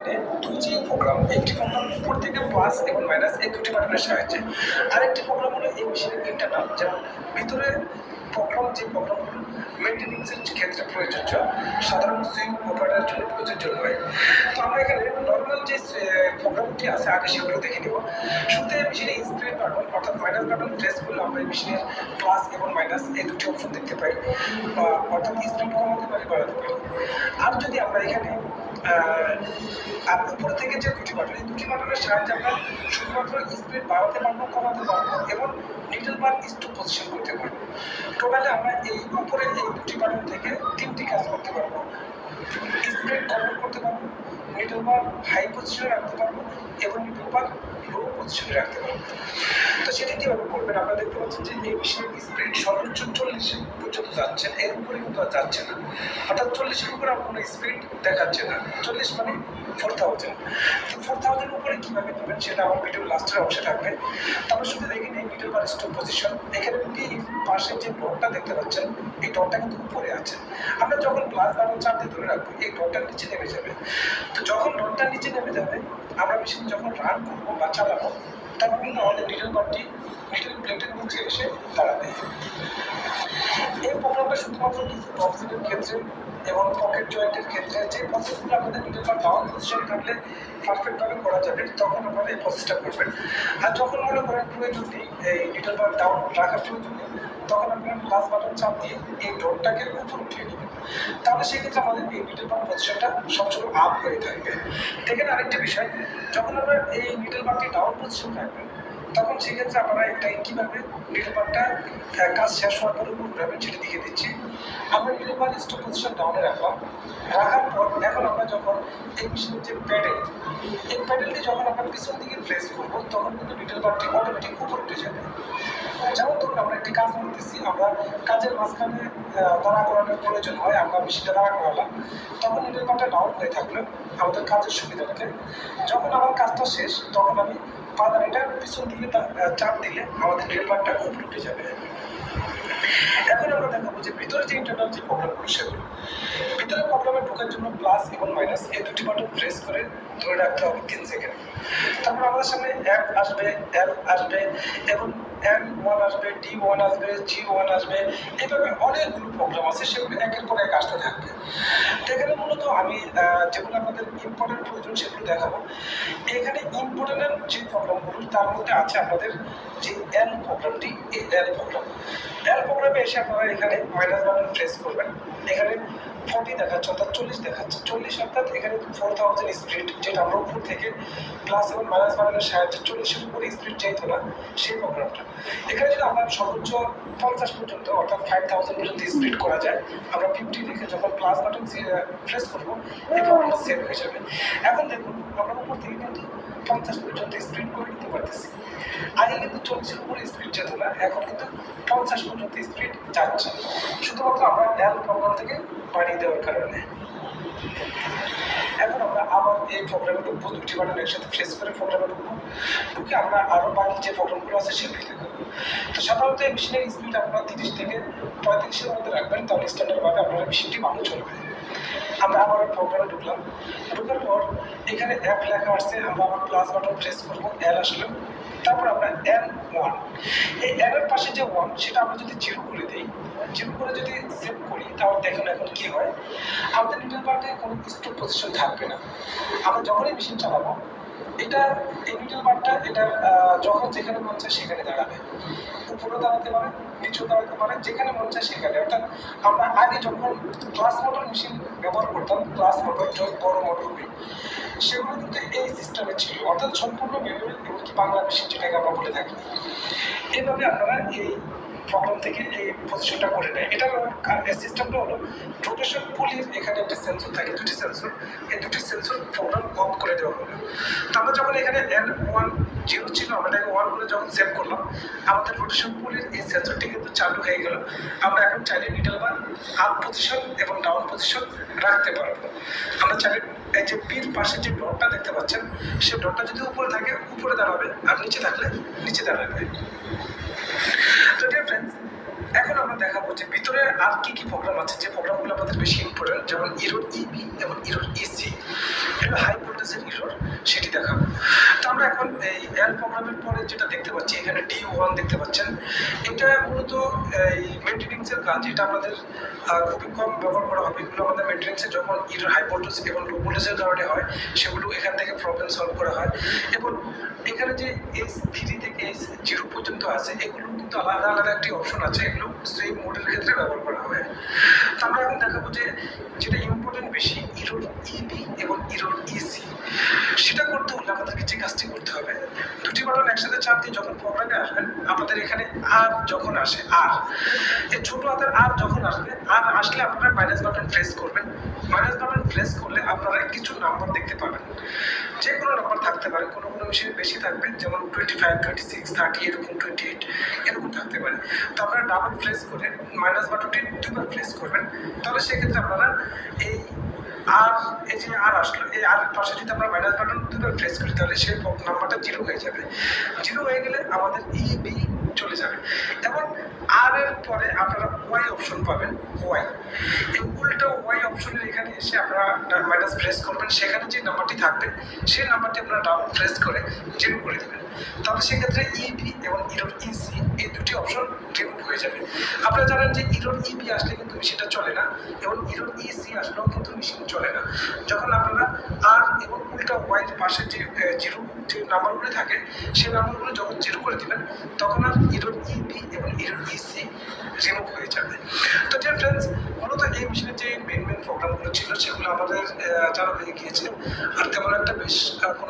দুটি প্রোগ্রাম, একটি প্রোগ্রাম উপর থেকে প্লাস এবং মাইনাস এই দুটি বাটনের সাহায্যে, আরেকটি প্রোগ্রাম হলো এই মেশিনের ইন্টারনাল, যেমন ভিতরে প্রোগ্রাম যে প্রোগ্রামগুলো মেনটেন্যান্সের ক্ষেত্রে প্রযোজ্য, সাধারণ সুইং অপারেটরের জন্য প্রযোজ্য নয়। তো আমরা এখানে নর্মাল যে প্রোগ্রামটি আছে আগে সেগুলো দেখে নেব। শুরুতে মেশিনে স্প্রে বাটন অর্থাৎ মাইনাস বাটন প্রেস করলে আমরা এই মেশিনের প্লাস এবং মাইনাস এই দুটি অপশন দেখতে পাই, অর্থাৎ স্পিড কমাতে পারি, বাড়াতে পারি। আর যদি আমরা এখানে আর উপর থেকে যে দুটি বাটন, এই দুটি বাটনের সাহায্যে আমরা শুধুমাত্র স্পিড বাড়াতে পারবো, কমাতে পারবো এবং নিডল বার স্টপ পজিশন করতে পারবো। টোটালি আমরা এই উপরে এই দুটি বাটন থেকে তিনটি কাজ করতে পারবো। স্পিড কন্ট্রোল করতে পারবো, নিডল বার হাই পজিশনে রাখতে পারবো এবং নিডল বার লো পজিশনে রাখতে পারবো। তো সেটা কীভাবে করবেন? আপনারা দেখতে পাচ্ছেন যে এই মেশিনের স্পিড সর্বোচ্চ 40 পর্যন্ত যাচ্ছে, এর উপরে কিন্তু আর যাচ্ছে না, অর্থাৎ 40-এর উপরে আর কোনো স্পিড দেখাচ্ছে না। 40 মানে 4000। তো 4000 উপরে কীভাবে নেবেন সেটা আমার ভিডিওর লাস্টের অংশে থাকবে। তারপর শুধু দেখে নিই মিডল বার স্টপ পজিশন। এখানে পাশে যে ডটটা দেখতে পাচ্ছেন, এই ডটটা কিন্তু উপরে আছে। আমরা যখন প্লাস বাটন চাপ দিয়ে ধরে রাখবো, এই ডটটার নিচে নেমে যাবে। তো যখন ডটটা নিচে নেমে যাবে, আমরা মেশিন যখন রান করবো বা চালাবো, তখন কিন্তু আমাদের নিডল বারটি নিডল প্লেটের নিচে এসে দাঁড়াবে। এই প্রোগ্রামটা শুধুমাত্র কিছু টপসিলের ক্ষেত্রে এবং পকেট জয়েন্টের ক্ষেত্রে, যে প্রসেসগুলো আপনাদের নিডল বার ডাউন পজিশন থাকলে পারফেক্টভাবে করা যাবে, তখন আপনারা এই প্রসেসটা করবেন। আর যখন মনে করেন প্রয়োজন নেই, এই নিডল বার ডাউন রাখার প্রয়োজন নেই, তখন আপনারা প্লাস বাটন চাপ দিয়ে এই ডটটাকে উপর উঠিয়ে নেবেন। তাহলে সেক্ষেত্রে আমাদের এই নিডল বার পজিশনটা সবসময় আপ হয়ে থাকবে। দেখেন আরেকটা বিষয়, যখন আমরা এই নিডল বারটি ডাউন পজিশন রাখবেন, তখন সেক্ষেত্রে আপনারা এটাই কীভাবে নিডল বারটা কাজ শেষ হওয়ার পরে উপর উঠাবেন সেটা দেখিয়ে দিচ্ছি। আমরা নিডল বার স্টপ পজিশন ডাউনে রাখলাম, রাখার পর এখন আমরা যখন এই মেশিনের যে প্যাডেল, এই প্যাডেলটি যখন আমরা পিছন দিকে প্রেস করবো, তখন কিন্তু নিডল বারটি অটোমেটিক উপর উঠে যাবে। যেমন ধরুন আমরা একটি কাজ করতেছি, আমরা কাজের মাঝখানে দাঁড়া করানোর প্রয়োজন হয়, আমরা মেশিনটা দাঁড়া করালাম, তখন নিডল বারটা ডাউন হয়ে থাকলে আমাদের কাজের সুবিধা থাকে। যখন আমার কাজটা শেষ, তখন আমি পাদানিটা পিছন দিকে চাপ দিলে আমাদের নিডল বারটা উপরে উঠে যাবে। এখন আমরা দেখাবো যে ভিতরে যে ইন্টারনাল যে প্রবলেমগুলো, সেগুলো ভিতরে প্রবলেমে ঢোকার জন্য প্লাস এবং মাইনাস এই দুটি বাটন প্রেস করে ধরে রাখতে হবে 3 সেকেন্ড। তারপর আমাদের সামনে F আসবে, L আসবে এবং N1 আসবে, D1 আসবে, G1 আসবে, এইভাবে অনেকগুলো প্রোগ্রাম আছে, সেগুলো একের পর এক আসতে থাকবে। তো এখানে মূলত আমি যেগুলো আপনাদের ইম্পর্টেন্ট প্রয়োজন সেগুলো দেখাবো। এখানে ইম্পর্টেন্ট যে প্রোগ্রামগুলো, তার মধ্যে আছে আপনাদের যে L প্রোগ্রামটি, এই L প্রোগ্রামে এসে আপনারা এখানে মাইনাস বাটন প্রেস করবেন। এখানে 40 দেখাচ্ছে, অর্থাৎ 40 দেখাচ্ছে। 40 অর্থাৎ এখানে 4000 স্পিড, যেটা আমরা উপর থেকে প্লাস এবং মাইনাস বাটনের সাহায্যে 40-এর উপরে স্পিড চাইতো না, সেই প্রোগ্রামটা। এখানে যদি আমরা সর্বোচ্চ 50 পর্যন্ত, অর্থাৎ 5000 পর্যন্ত স্পিড করা যায়, আমরা 50 রেখে যখন প্লাস বাটন প্রেস করবো, এই প্রোগ্রামটা সেভ হয়ে যাবে। এখন দেখুন আমরা উপর থেকে কিন্তু 50 পর্যন্ত স্পিড করে নিতে পারতেছি। আগে কিন্তু 40-এর উপরে স্পিড যেত না, এখন কিন্তু 50 পর্যন্ত স্পিড যাচ্ছে, শুধুমাত্র আমরা L প্রোগ্রাম থেকে বাড়িয়ে দেওয়ার কারণে। এখন আমরা আবার এই প্রোগ্রামে ঢুকবো, দুটি বাটন একসাথে প্রেস করে প্রোগ্রামে ঢুকে আমরা আরও বাকি যে প্রোগ্রামগুলো আছে সেগুলি দেখব। তো সাধারণত এই মেশিনের স্পিড আপনারা 30 থেকে 35-এর মধ্যে রাখবেন, তাহলে স্ট্যান্ডার্ডভাবে আপনার মেশিনটি ভালো চলবে। আমরা আবার প্রোগ্রামে ঢুকলাম, ঢোকার পর এখানে F লেখা আসছে, আমরা আবার প্লাস বাটন প্রেস করবো, L আসলো, তারপর আমরা N1, এই N এর পাশে যে 1 সেটা আমরা যদি 0 করে দিই, 0 করে যদি সেভ করি, তাহলে দেখুন এখন কি হয়, আমাদের নিডল বারে কোনো স্টপ পজিশন থাকবে না। আমরা যখনই মেশিন চালাবো, এটা এই নিডল বারটা এটা যখন যেখানে মন চায় সেখানে দাঁড়াবে, উপরে দাঁড়াতে পারে, নিচেও দাঁড়াতে পারে, যেখানে মন চায় সেখানে। অর্থাৎ আমরা আগে যখন ক্লাস মোটর মেশিন ব্যবহার করতাম, ক্লাস মোটর বড় মোটরগুলো, সেগুলো কিন্তু এই সিস্টেমে ছিল, অর্থাৎ সম্পূর্ণ ম্যানুয়াল, এমনকি বাংলা মেশিন যেটাকে আমরা বলে থাকি। এইভাবে আপনারা এই প্রবলেম থেকে এই পজিশনটা করে নেয়। এটা সিস্টেমটা হলো রোটেশন পুলির এখানে একটা সেন্সর থাকে, দুটি সেন্সর, এই দুটি সেন্সর প্রোগ্রাম অফ করে দেওয়া হলো। তো আমরা যখন এখানে N1 0 ছিল, আমরা এটাকে 1 করে যখন সেভ করলাম, আমাদের রোটেশন পুলির এই সেন্সরটি কিন্তু চালু হয়ে গেল। আমরা এখন চাইলে নিডল বার আপ পজিশন এবং ডাউন পজিশন রাখতে পারবো। আমরা চাইলে এই যে পির পাশে যে ডটটা দেখতে পাচ্ছেন, সেই ডটটা যদি উপরে থাকে উপরে দাঁড়াবে, আর নিচে থাকলে নিচে দাঁড়াবে। তো ডিয়ার ফ্রেন্ডস, এখন আমরা দেখাবো যে ভিতরে আর কি কি প্রোগ্রাম আছে, যে প্রোগ্রামগুলো আমাদের বেশি ইম্পর্টেন্ট, যেমন ইরোর ইবি এবং ইরোর ইসি, এটা হাই ভোল্টেজের ইরোর, সেটি দেখাবো। তো আমরা এখন এই এল প্রোগ্রামের পরে যেটা দেখতে পাচ্ছি, এখানে D1 দেখতে পাচ্ছেন, এটা মূলত এই মেনটেনেন্সের কাজ। এটা আমাদের খুবই কম ব্যবহার করা হবে। এগুলো আমাদের মেনটেনেন্সে যখন ইরোর হাই ভোল্টেজ এবং লো ভোল্টেজের কারণে হয়, সেগুলো এখান থেকে প্রবলেম সলভ করা হয়। এবং এখানে যে S3 থেকে S0 পর্যন্ত আছে, এগুলো কিন্তু আলাদা আলাদা একটি অপশন আছে, এগুলো সুইং মোডের ক্ষেত্রে ব্যবহার করা হয়। তো আমরা এখন দেখাবো যে যেটা ইম্পর্টেন্ট বেশি, ইরোর ইবি এবং ইরোর ইসি, সেটা করতে হলে আমাদেরকে যে কাজটি করতে হবে, দুটি বাটন একসাথে চাপ দিয়ে যখন প্রোগ্রামে আসবেন, আপনাদের এখানে আর যখন আসে, আর এই ছোট হাতের আর যখন আসবে, আর আসলে আপনারা মাইনাস বাটন প্রেস করবেন। মাইনাস বাটন প্রেস করলে আপনারা কিছু নাম্বার দেখতে পাবেন, যে কোনো নাম্বার থাকতে পারে, কোনো কোনো মেশিনে বেশি থাকবে, যেমন 25, 26, 30, এরকম 28 এরকম থাকতে পারে। তো আপনারা ডাবল প্রেস করে মাইনাস বাটনটি দুবার প্রেস করবেন, তাহলে সেক্ষেত্রে আপনারা এই আর এই যে আর আসলো, এই আর পাশে যদি আমরা মাইনাস বাটন দুবার প্রেস করি, তাহলে সেই নাম্বারটা 0 হয়ে যাবে। 0 হয়ে গেলে আমাদের বি চলে যাবে। এবং আর এর পরে আপনারা ওয়াই অপশন পাবেন, ওয়াই, এই উল্টো ওয়াই অপশনের এখানে এসে আপনারা মাইনাস প্রেস করবেন, সেখানে যে নাম্বারটি থাকবে সেই নাম্বারটি আপনারা ডাবল প্রেস করে 0 করে দেবেন। তাহলে সেক্ষেত্রে ইবি এবং ইরোর ইসি এই দুটি অপশন রিমুভ হয়ে যাবে। আপনারা জানেন যে ইরোর ইবি আসলে কিন্তু মেশিনটা চলে না, এবং ইরোর ইসি আসলেও কিন্তু মেশিন চলে না। যখন আপনারা আর এবং উল্টা ওয়াইয়ের পাশে যে 0 যে নাম্বারগুলো থাকে, সেই নাম্বারগুলো যখন 0 করে দেবেন, তখন আর ইরোর ইবি এবং ইরোর ইসি রিমুভ হয়ে যাবে। তো ডিয়ার ফ্রেন্ডস, মূলত এই মেশিনের যে মেন প্রোগ্রামগুলো ছিল, সেগুলো আমাদের জানা হয়ে গিয়েছে। আর তেমন একটা বেশ কোনো